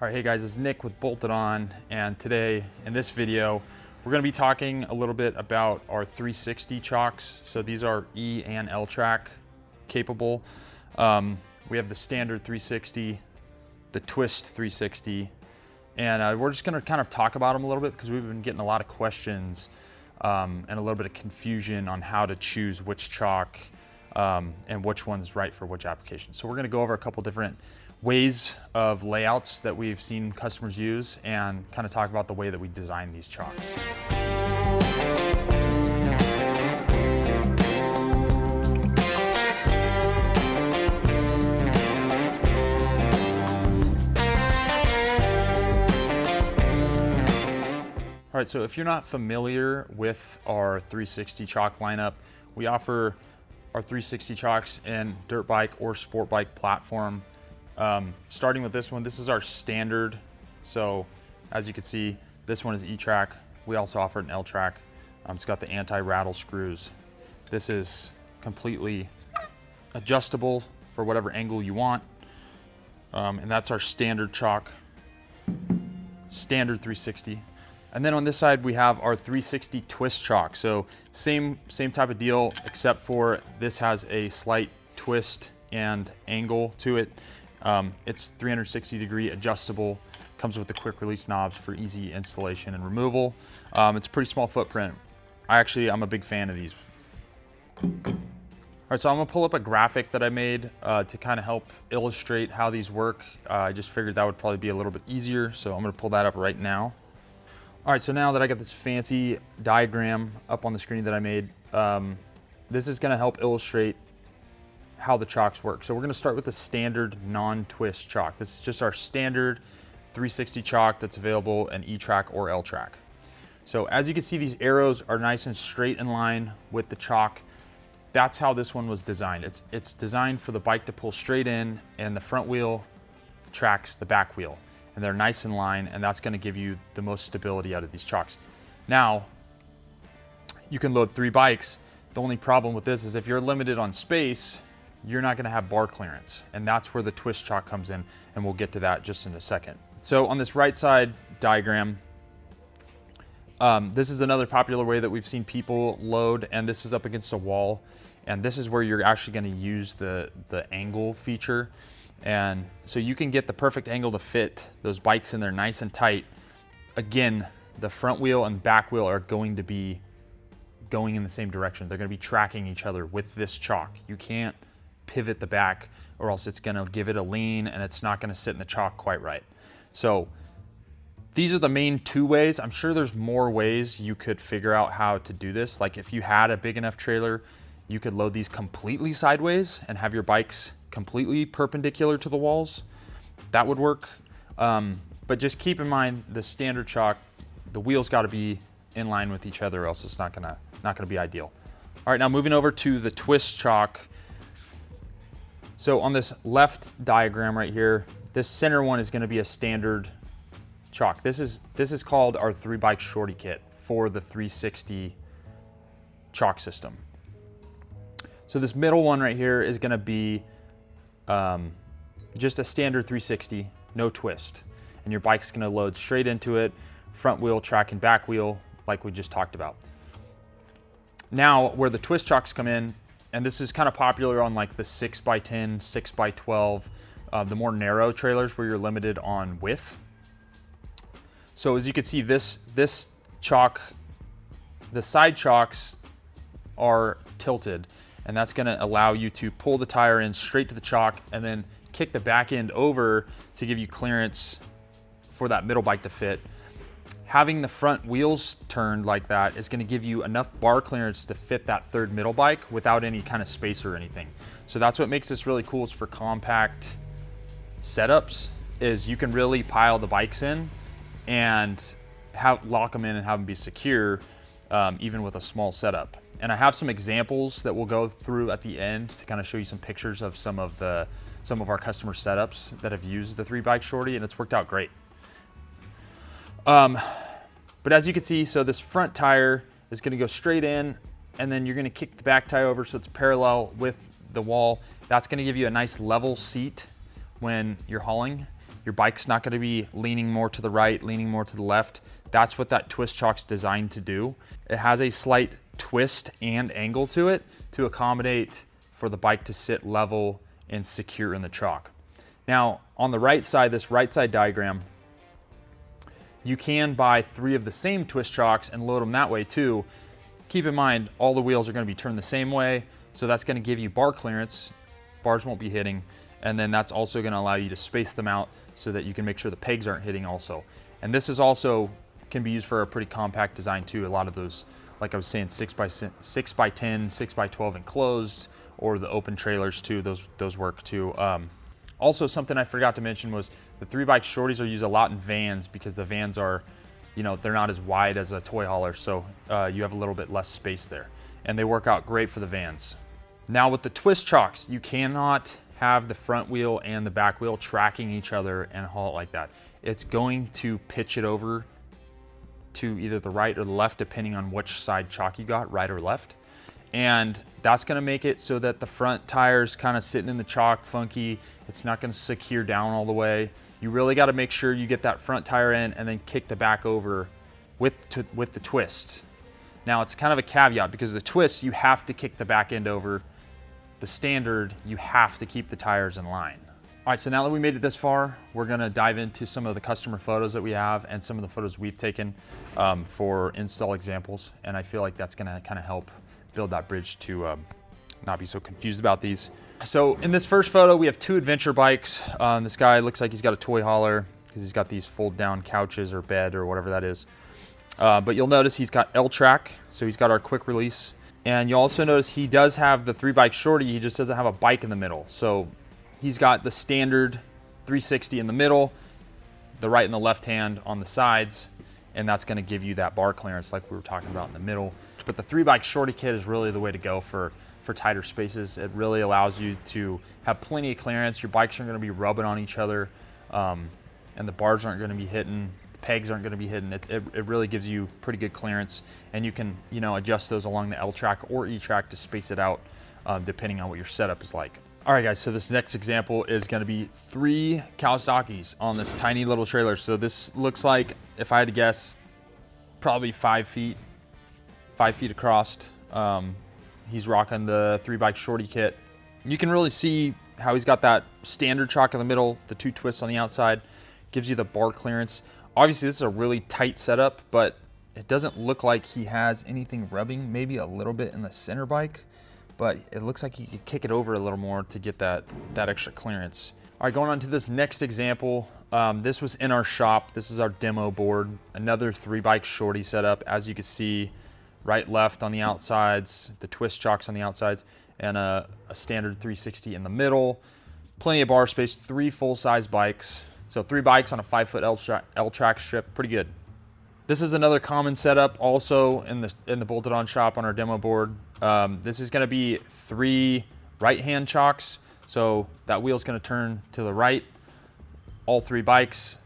All right, hey guys, it's Nick with Bolted On, and today in this video, we're gonna be talking a little bit about our 360 chocks. So these are E and L track capable. We have the standard 360, the Twist 360, and we're just gonna kind of talk about them a little bit because we've been getting a lot of questions and a little bit of confusion on how to choose which chock and which one's right for which application. So we're gonna go over a couple different ways of layouts that we've seen customers use and kind of talk about the way that we design these chocks. All right, so if you're not familiar with our 360 chock lineup, we offer our 360 chocks in dirt bike or sport bike platform. Starting with this one, this is our standard. So as you can see, this one is E-track. We also offer an L-track. It's got the anti-rattle screws. This is completely adjustable for whatever angle you want. And that's our standard chock, standard 360. And then on this side, we have our 360 Twist Chock. So same type of deal, except for this has a slight twist and angle to it. It's 360 degree adjustable, comes with the quick release knobs for easy installation and removal. It's a pretty small footprint. I'm a big fan of these. All right, so I'm gonna pull up a graphic that I made to kind of help illustrate how these work. I just figured that would probably be a little bit easier, so I'm gonna pull that up right now. All right, so now that I got this fancy diagram up on the screen that I made, this is gonna help illustrate how the chocks work. So we're gonna start with the standard non-twist chock. This is just our standard 360 chock that's available in E-track or L-track. So as you can see, these arrows are nice and straight in line with the chock. That's how this one was designed. It's designed for the bike to pull straight in, and the front wheel tracks the back wheel. And they're nice in line, and that's gonna give you the most stability out of these chocks. Now, you can load 3 bikes. The only problem with this is if you're limited on space, you're not gonna have bar clearance. And that's where the twist chock comes in, and we'll get to that just in a second. So on this right side diagram, this is another popular way that we've seen people load, and this is up against a wall. And this is where you're actually gonna use the angle feature. And so you can get the perfect angle to fit those bikes in there nice and tight. Again, the front wheel and back wheel are going to be going in the same direction. They're gonna be tracking each other with this chock. You can't pivot the back or else it's gonna give it a lean and it's not gonna sit in the chock quite right. So these are the main 2 ways. I'm sure there's more ways you could figure out how to do this. Like if you had a big enough trailer, you could load these completely sideways and have your bikes completely perpendicular to the walls. That would work. But just keep in mind the standard chock, the wheels gotta be in line with each other or else it's not gonna be ideal. All right, now moving over to the twist chock. So on this left diagram right here, this center one is gonna be a standard chock. This is called our 3-bike shorty kit for the 360 chock system. So this middle one right here is gonna be just a standard 360, no twist. And your bike's gonna load straight into it, front wheel tracking back wheel, like we just talked about. Now, where the twist chocks come in, and this is kind of popular on like the 6x10, 6x12, the more narrow trailers where you're limited on width. So as you can see, this chock, the side chocks are tilted, and that's gonna allow you to pull the tire in straight to the chock and then kick the back end over to give you clearance for that middle bike to fit. Having the front wheels turned like that is gonna give you enough bar clearance to fit that third middle bike without any kind of space or anything. So that's what makes this really cool is for compact setups, is you can really pile the bikes in and lock them in and have them be secure, even with a small setup. And I have some examples that we'll go through at the end to kind of show you some pictures of some of our customer setups that have used the 3-bike shorty, and it's worked out great. But as you can see, so this front tire is gonna go straight in, and then you're gonna kick the back tire over so it's parallel with the wall. That's gonna give you a nice level seat when you're hauling. Your bike's not gonna be leaning more to the right, leaning more to the left. That's what that Twist Chock's designed to do. It has a slight twist and angle to it to accommodate for the bike to sit level and secure in the chock. Now, on the right side, this right side diagram, you can buy 3 of the same Twist Chocks and load them that way too. Keep in mind, all the wheels are gonna be turned the same way, so that's gonna give you bar clearance. Bars won't be hitting, and then that's also gonna allow you to space them out so that you can make sure the pegs aren't hitting also. And this is also, can be used for a pretty compact design too. A lot of those, like I was saying, 6x10, 6x12 enclosed, or the open trailers too, those work too. Also, something I forgot to mention was the 3-bike shorties are used a lot in vans because the vans are, you know, they're not as wide as a toy hauler, so you have a little bit less space there. And they work out great for the vans. Now with the Twist Chocks, you cannot have the front wheel and the back wheel tracking each other and haul it like that. It's going to pitch it over to either the right or the left, depending on which side chock you got, right or left. And that's gonna make it so that the front tire's kind of sitting in the chock funky. It's not gonna secure down all the way. You really gotta make sure you get that front tire in and then kick the back over with the twist. Now it's kind of a caveat because the twist, you have to kick the back end over. The standard, you have to keep the tires in line. All right, so now that we made it this far, we're gonna dive into some of the customer photos that we have and some of the photos we've taken for install examples. And I feel like that's gonna kind of help build that bridge to not be so confused about these. So in this first photo, we have 2 adventure bikes. This guy looks like he's got a toy hauler because he's got these fold down couches or bed or whatever that is. But you'll notice he's got L-track, so he's got our quick release. And you'll also notice he does have the 3-bike shorty, he just doesn't have a bike in the middle. So he's got the standard 360 in the middle, the right and the left hand on the sides, and that's gonna give you that bar clearance like we were talking about in the middle. But the 3-bike shorty kit is really the way to go for tighter spaces. It really allows you to have plenty of clearance. Your bikes aren't gonna be rubbing on each other, and the bars aren't gonna be hitting, the pegs aren't gonna be hitting. It really gives you pretty good clearance, and you can, you know, adjust those along the L-track or E-track to space it out, depending on what your setup is like. All right guys, so this next example is gonna be 3 Kawasaki's on this tiny little trailer. So this looks like, if I had to guess, probably 5 feet across. He's rocking the 3-bike shorty kit. You can really see how he's got that standard chock in the middle, the 2 twists on the outside, gives you the bar clearance. Obviously this is a really tight setup, but it doesn't look like he has anything rubbing, maybe a little bit in the center bike, but it looks like you could kick it over a little more to get that extra clearance. All right, going on to this next example. This was in our shop. This is our demo board. Another 3-bike shorty setup. As you can see, right, left on the outsides, the Twist Chocks on the outsides, and a standard 360 in the middle. Plenty of bar space, 3 full-size bikes. So 3 bikes on a 5-foot L-track strip, pretty good. This is another common setup also in the bolted on shop on our demo board. This is gonna be 3 right-hand chocks. So that wheel's gonna turn to the right. All 3 bikes,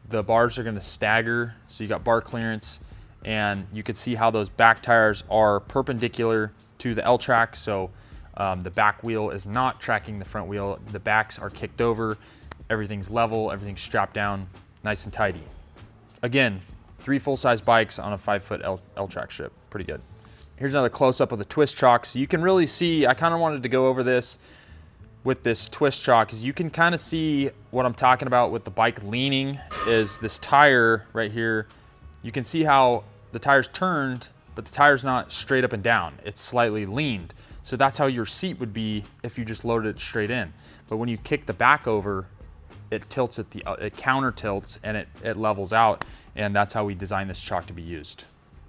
the bars are gonna stagger. So you got bar clearance, and you can see how those back tires are perpendicular to the L-track. So the back wheel is not tracking the front wheel. The backs are kicked over. Everything's level, everything's strapped down, nice and tidy. Again, 3 full-size bikes on a 5-foot L-track strip, pretty good. Here's another close-up of the Twist Chock. So you can really see, I kind of wanted to go over this with this Twist Chock, because you can kind of see what I'm talking about with the bike leaning is this tire right here. You can see how the tire's turned, but the tire's not straight up and down. It's slightly leaned. So that's how your seat would be if you just loaded it straight in. But when you kick the back over, it tilts at it counter tilts and it levels out, and that's how we designed this chock to be used.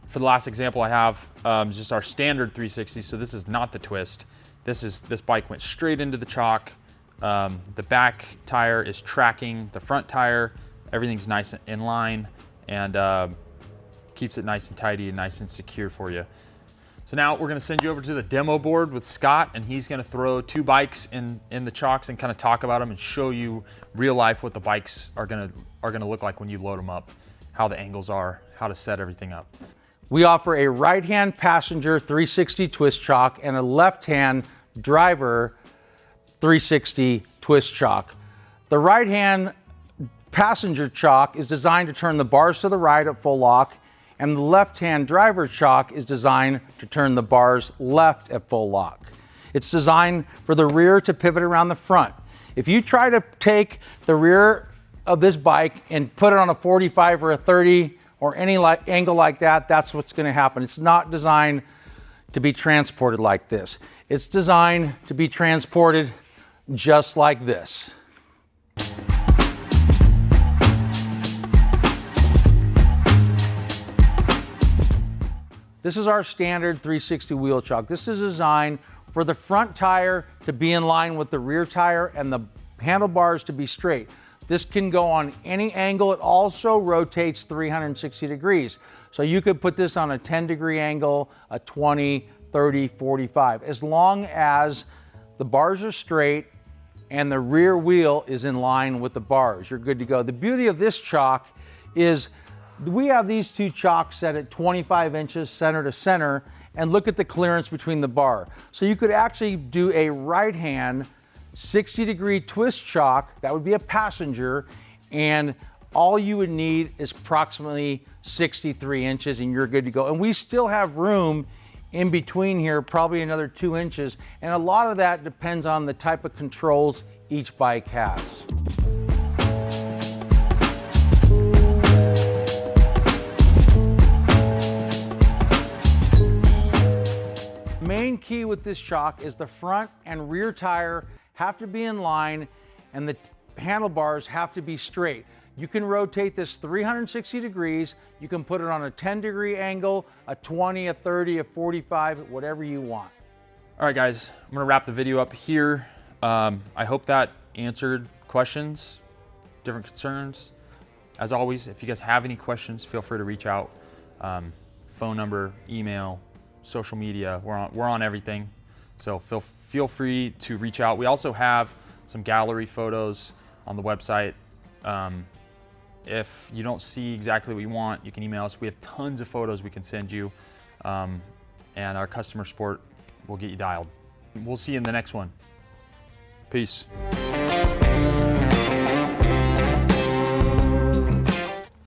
For the last example I have is just our standard 360. So this is not the twist. This bike went straight into the chock. The back tire is tracking the front tire. Everything's nice and in line, and keeps it nice and tidy and nice and secure for you. So now we're gonna send you over to the demo board with Scott, and he's gonna throw 2 bikes in the chocks and kind of talk about them and show you real life what the bikes are gonna look like when you load them up, how the angles are, how to set everything up. We offer a right-hand passenger 360 twist chock and a left-hand driver 360 twist chock. The right-hand passenger chock is designed to turn the bars to the right at full lock, and the left-hand driver chock is designed to turn the bars left at full lock. It's designed for the rear to pivot around the front. If you try to take the rear of this bike and put it on a 45 or a 30 or any angle like that, that's what's going to happen. It's not designed to be transported like this. It's designed to be transported just like this. This is our standard 360 wheel chock. This is designed for the front tire to be in line with the rear tire and the handlebars to be straight. This can go on any angle. It also rotates 360 degrees. So you could put this on a 10-degree angle, a 20, 30, 45. As long as the bars are straight and the rear wheel is in line with the bars, you're good to go. The beauty of this chock is we have these two chocks set at 25 inches center to center, and look at the clearance between the bar. So you could actually do a right-hand 60-degree twist chock, that would be a passenger, and all you would need is approximately 63 inches and you're good to go. And we still have room in between here, probably another 2 inches, and a lot of that depends on the type of controls each bike has. Main key with this chock is the front and rear tire have to be in line and the handlebars have to be straight. You can rotate this 360 degrees. You can put it on a 10-degree angle, a 20, a 30, a 45, whatever you want. All right, guys, I'm gonna wrap the video up here. I hope that answered questions, different concerns. As always, if you guys have any questions, feel free to reach out. Phone number, email, social media, we're on everything. So feel free to reach out. We also have some gallery photos on the website. If you don't see exactly what you want, you can email us. We have tons of photos we can send you, and our customer support will get you dialed. We'll see you in the next one. Peace.